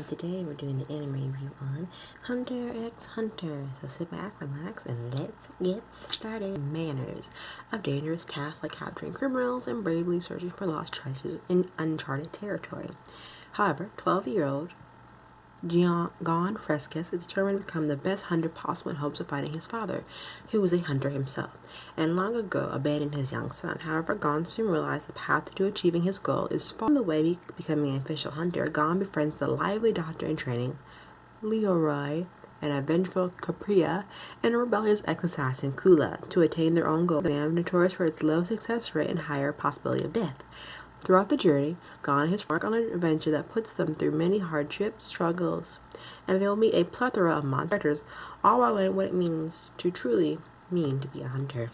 today we're doing the anime review on Hunter x Hunter. So sit back, relax, and let's get started. Manners of dangerous tasks like capturing criminals and bravely searching for lost treasures in uncharted territory. However, 12-year-old Gon Frescus is determined to become the best hunter possible in hopes of finding his father, who was a hunter himself, and long ago abandoned his young son. However, Gon soon realized the path to achieving his goal is far from the way to becoming an official hunter. Gon befriends the lively doctor in training, Leroy, and a vengeful Capria, and a rebellious ex-assassin, Kula, to attain their own goal. They are notorious for its low success rate and higher possibility of death. Throughout the journey, Gon and his embark on an adventure that puts them through many hardships, struggles, and they'll meet a plethora of monsters, all while learning what it means to truly mean to be a hunter.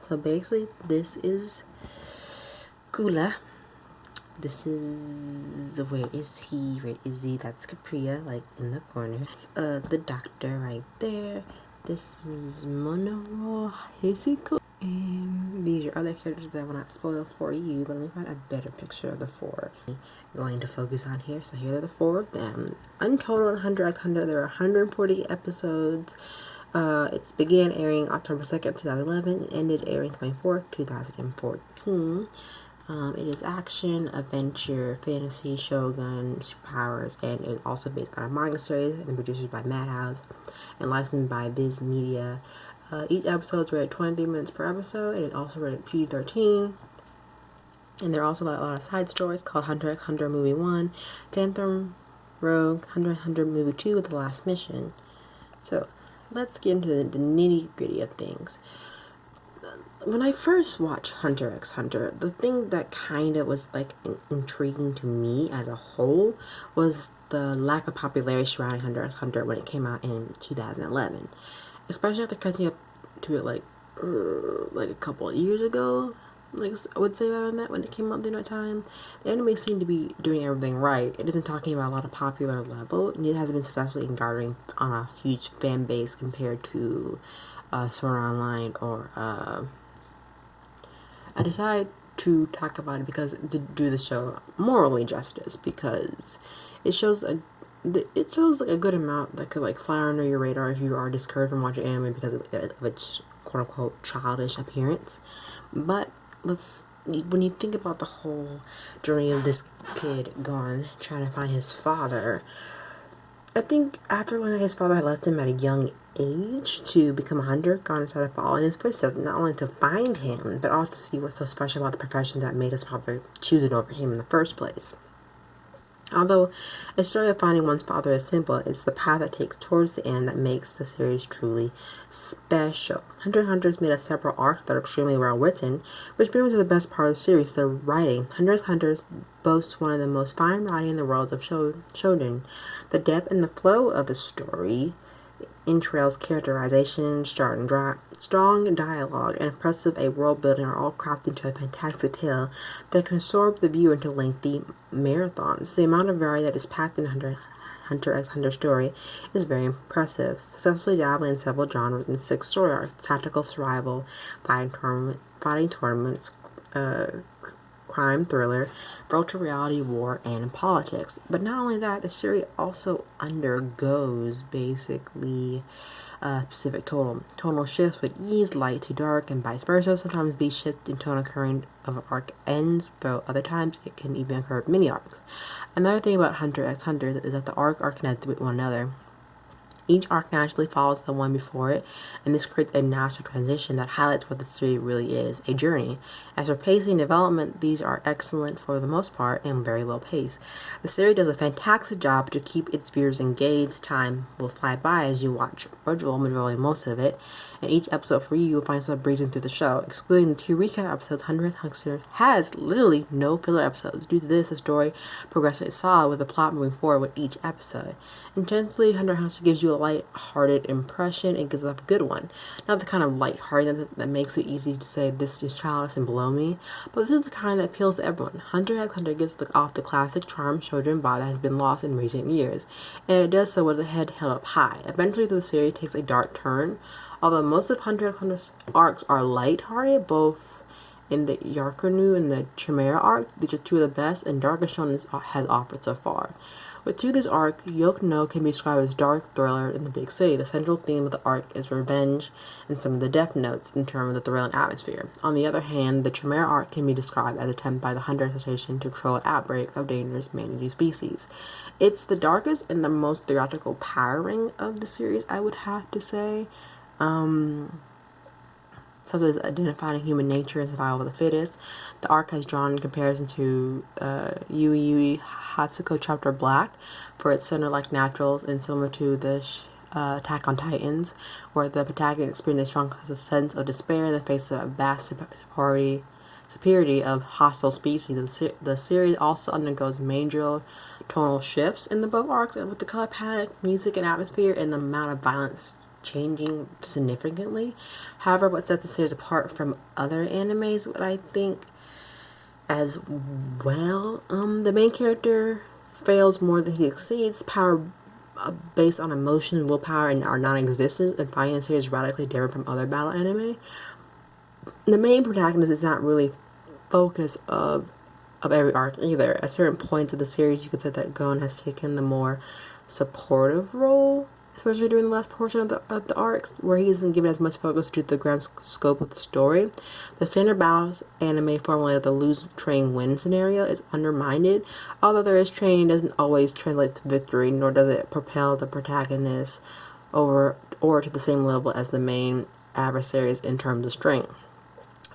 So basically, this is Kula. This is, where is he? That's Capria, like in the corner. It's the doctor right there. This is Monoro Hisiko. And these are other characters that I will not spoil for you, but let me find a better picture of the four I'm going to focus on here. So here are the four of them. In total, in Hunter x Hunter, there are 140 episodes. It began airing October 2nd, 2011, and ended airing 24th, 2014. It is action, adventure, fantasy, shogun, superpowers, and it's also based on a manga series and produced by Madhouse and licensed by Viz Media. Each episode is rated 23 minutes per episode, and it's also rated PG-13. And there are also a lot of side stories called Hunter x Hunter Movie 1, Phantom Rogue, Hunter x Hunter Movie 2 with The Last Mission. So, let's get into the nitty-gritty of things. When I first watched Hunter x Hunter, the thing that kind of was like intriguing to me as a whole was the lack of popularity surrounding Hunter x Hunter when it came out in 2011. Especially after catching up to it like a couple of years ago, like I would say around that when it came out during that time. The anime seemed to be doing everything right. It isn't talking about a lot of popular level, and it hasn't been successfully in garnering on a huge fan base compared to Sword Art Online or I decided to talk about it because to do the show morally justice, because it shows like a good amount that could like fly under your radar if you are discouraged from watching anime because of its quote unquote childish appearance. But when you think about the whole journey of this kid Gon trying to find his father, I think after learning that his father had left him at a young age to become a hunter, Gon decided to follow in his footsteps, not only to find him, but also to see what's so special about the profession that made his father choose it over him in the first place. Although a story of finding one's father is simple, it's the path that takes towards the end that makes the series truly special. Hunter x Hunter is made of several arcs that are extremely well written, which brings me to the best part of the series, the writing. Hunter x Hunter boasts one of the most fine writing in the world of shonen. The depth and the flow of the story entrails characterization, strong dialogue, and impressive world building are all crafted into a fantastic tale that can absorb the viewer into lengthy marathons. The amount of variety that is packed in Hunter x Hunter story is very impressive, successfully dabbling in several genres in 6 story arcs: tactical survival, fighting tournaments, crime thriller, virtual reality, war, and politics. But not only that, the series also undergoes basically specific tonal shifts with ease, light to dark, and vice versa. Sometimes these shifts in tone occurring of an arc ends, though other times it can even occur with mini arcs. Another thing about Hunter x Hunter is that the arcs are connected with one another. Each arc naturally follows the one before it, and this creates a natural transition that highlights what the series really is, a journey. As for pacing and development, these are excellent for the most part and very well paced. The series does a fantastic job to keep its viewers engaged. Time will fly by as you watch majority most of it, and each episode for you will find yourself breezing through the show. Excluding the 2 recap episodes, Hunter x Hunter has literally no filler episodes. Due to this, the story progression is solid with the plot moving forward with each episode. Intensely, Hunter x Hunter gives you a light-hearted impression. It gives up a good one. Not the kind of light-hearted that makes it easy to say this is childish and below me, but this is the kind that appeals to everyone. Hunter x Hunter gets off the classic charm children vibe that has been lost in recent years, and it does so with the head held up high. Eventually, the series takes a dark turn. Although most of Hunter x Hunter's arcs are light-hearted, both in the Yarkanu and the Chimera arc. These are two of the best, and Darkest Shonen has offered so far. With two of these arcs, Yoke No can be described as dark thriller in the big city. The central theme of the arc is revenge and some of the death notes in terms of the thrilling atmosphere. On the other hand, the Chimera arc can be described as an attempt by the Hunter Association to control an outbreak of dangerous man-eating species. It's the darkest and the most theatrical powering of the series, I would have to say. Such as identifying human nature and survival of the fittest. The arc has drawn in comparison to Yui Yui Hatsuko Chapter Black for its center-like naturals, and similar to the Attack on Titans, where the protagonist experiences a strong sense of despair in the face of a vast superiority of hostile species. The series also undergoes major tonal shifts in the both arcs, and with the color palette, music, and atmosphere, and the amount of violence changing significantly. However, what sets the series apart from other animes, what I think as well, the main character fails more than he succeeds. Power based on emotion, willpower, and are non-existent, and finding the series radically different from other battle anime. The main protagonist is not really focus of every arc either. At certain points of the series, you could say that Gon has taken the more supportive role, especially during the last portion of the arcs, where he isn't given as much focus due to the grand scope of the story. The standard battles anime formula of the lose, train, win scenario is undermined. Although there is training, it doesn't always translate to victory, nor does it propel the protagonist over or to the same level as the main adversaries in terms of strength.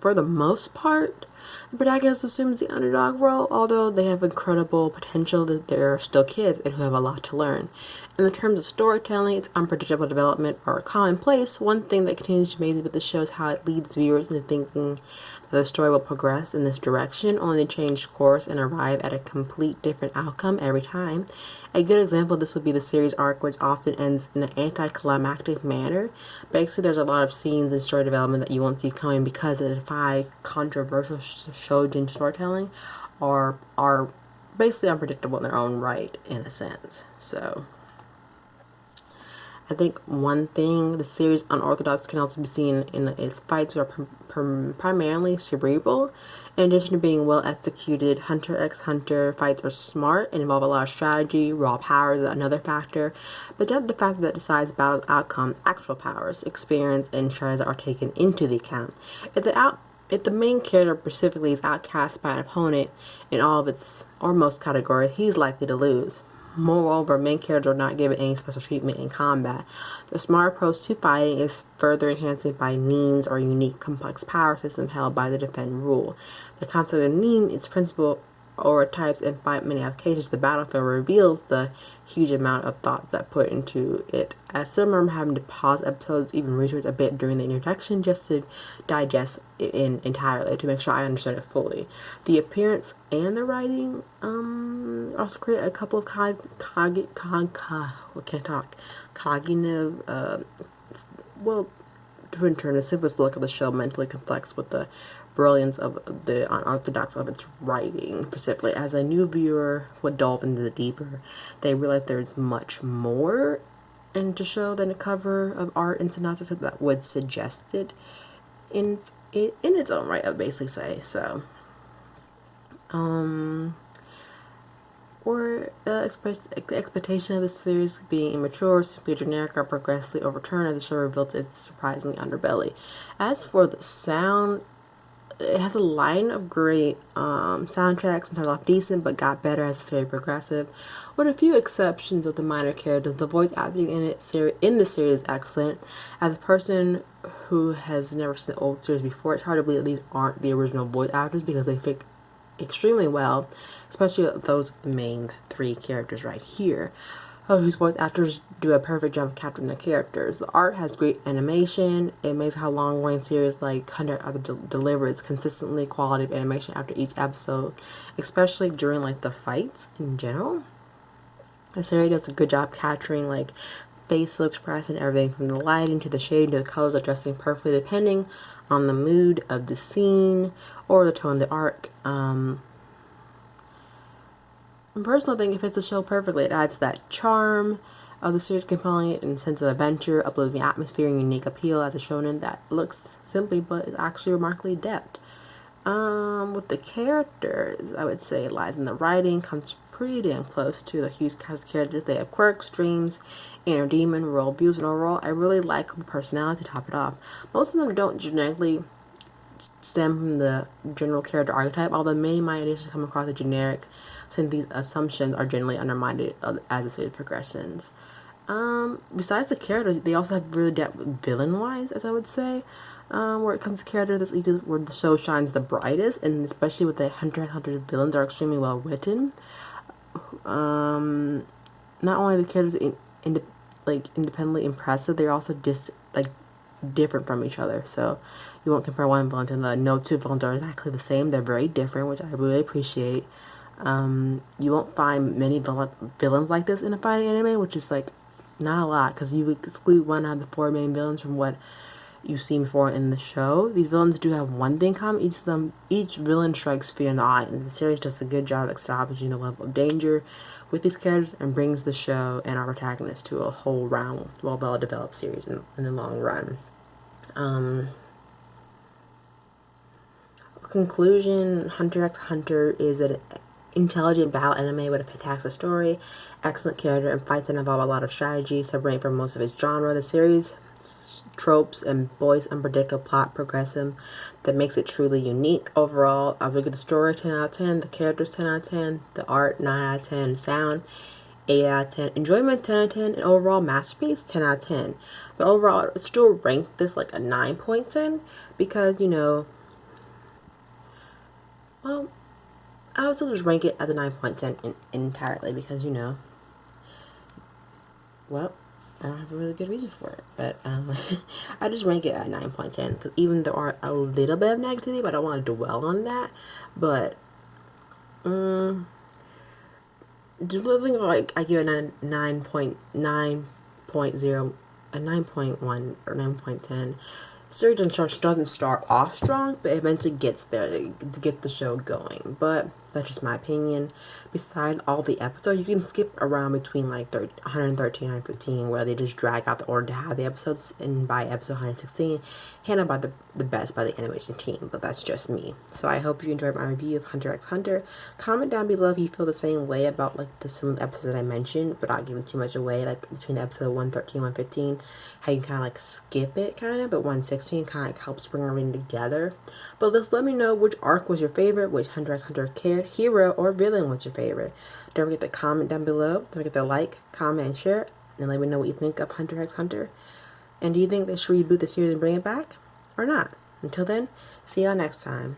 For the most part, the protagonist assumes the underdog role, although they have incredible potential that they're still kids and who have a lot to learn. In the terms of storytelling, its unpredictable development are commonplace. One thing that continues to amaze me with the show is how it leads viewers into thinking that the story will progress in this direction, only to change course and arrive at a complete different outcome every time. A good example of this would be the series arc, which often ends in an anticlimactic manner. Basically, there's a lot of scenes and story development that you won't see coming because they defy controversial shoujin storytelling, are basically unpredictable in their own right, in a sense. So I think one thing the series unorthodox can also be seen in its fights, which are primarily cerebral. In addition to being well executed, Hunter x Hunter fights are smart and involve a lot of strategy. Raw power is another factor, but the factor that decides battle's outcome, actual powers, experience, and strategy are taken into the account. If the main character specifically is outcast by an opponent in all of its or most categories, he's likely to lose. Moreover, main characters are not given any special treatment in combat. The smart approach to fighting is further enhanced by Neen's or unique complex power system held by the defend rule. The concept of Neen, its principle or types, and fight many applications to the battlefield reveals the huge amount of thought that put into it. I still remember having to pause episodes, even research a bit during the introduction just to digest it entirely to make sure I understood it fully. The appearance and the writing also create a couple of cognitive to return the simplest look of the show, mentally complex with the brilliance of the unorthodox of its writing. Specifically, as a new viewer would delve into the deeper, they realize there's much more into show than a cover of art and synopsis that would suggest it in its own right, I would basically say. So, or expectation of the series being immature, simply generic, or progressively overturned as the show reveals its surprisingly underbelly. As for the sound, it has a line of great soundtracks and started off decent but got better as the series progressive. With a few exceptions of the minor characters, the voice acting in the series is excellent. As a person who has never seen the old series before, it's hard to believe that these aren't the original voice actors because they fit extremely well, especially those the main three characters right here, whose voice actors do a perfect job of capturing the characters. The art has great animation. It makes how long-running series like Hunter delivers consistently quality of animation after each episode, especially during like the fights in general. The series does a good job capturing like facial expression, everything from the lighting to the shading to the colors, adjusting perfectly depending on the mood of the scene or the tone of the arc. Personal thing, it fits the show perfectly. It adds that charm of the series, compelling it in a sense of adventure, uplifting atmosphere, and unique appeal as a shonen that looks simply but is actually remarkably adept. With the characters, I would say it lies in the writing, comes pretty damn close to the huge cast of characters. They have quirks, dreams, inner demon, role abuse, and overall, I really like personality to top it off. Most of them don't genetically stem from the general character archetype, although many might initially come across as generic, since these assumptions are generally undermined as the series progressions. Besides the characters, they also have really depth villain-wise, as I would say. Where it comes to characters, that's where the show shines the brightest, and especially with the Hunter x Hunter villains are extremely well written. Not only the characters independently impressive, they're also just different from each other. So you won't compare one villain to another. No two villains are exactly the same. They're very different, which I really appreciate. You won't find many villains like this in a fighting anime, which is not a lot, because you exclude one out of the four main villains from what you've seen before in the show. These villains do have one thing in common. Each villain strikes fear in the eye, and the series does a good job of establishing the level of danger with these characters and brings the show and our protagonist to a whole round, well-developed series in the long run. Conclusion: Hunter x Hunter is an intelligent battle anime with a fantastic story, excellent character, and fights that involve a lot of strategy. Separating from most of its genre, the series tropes and boys' unpredictable plot progression that makes it truly unique. Overall, I would give the story 10 out of 10, the characters 10 out of 10, the art 9 out of 10, sound 8 out of 10, enjoyment 10 out of 10, and overall masterpiece 10 out of 10. But overall, I still rank this like a 9.10 because, well, I would still just rank it as a 9.10 entirely because, well, I don't have a really good reason for it, but I just rank it at 9.10 because even there are a little bit of negativity, but I don't want to dwell on that. But just living I give it a 9.0, a 9.1 or 9.10. Series doesn't start off strong, but eventually gets there to get the show going. But that's just my opinion. Besides all the episodes, you can skip around between 113 and 115, where they just drag out the order to have the episodes, and by episode 116, handled by the best by the animation team. But that's just me. So I hope you enjoyed my review of Hunter x Hunter. Comment down below if you feel the same way about some of the episodes that I mentioned, but not giving too much away. Between episode 113 and 115, how you kind of skip it, but 116 kind of helps bring everything together. But just let me know which arc was your favorite, which Hunter x Hunter hero or villain was your favorite. Don't forget to comment down below. Don't forget to like, comment, and share, and let me know what you think of Hunter x Hunter. And do you think they should reboot the series and bring it back, or not? Until then, see y'all next time.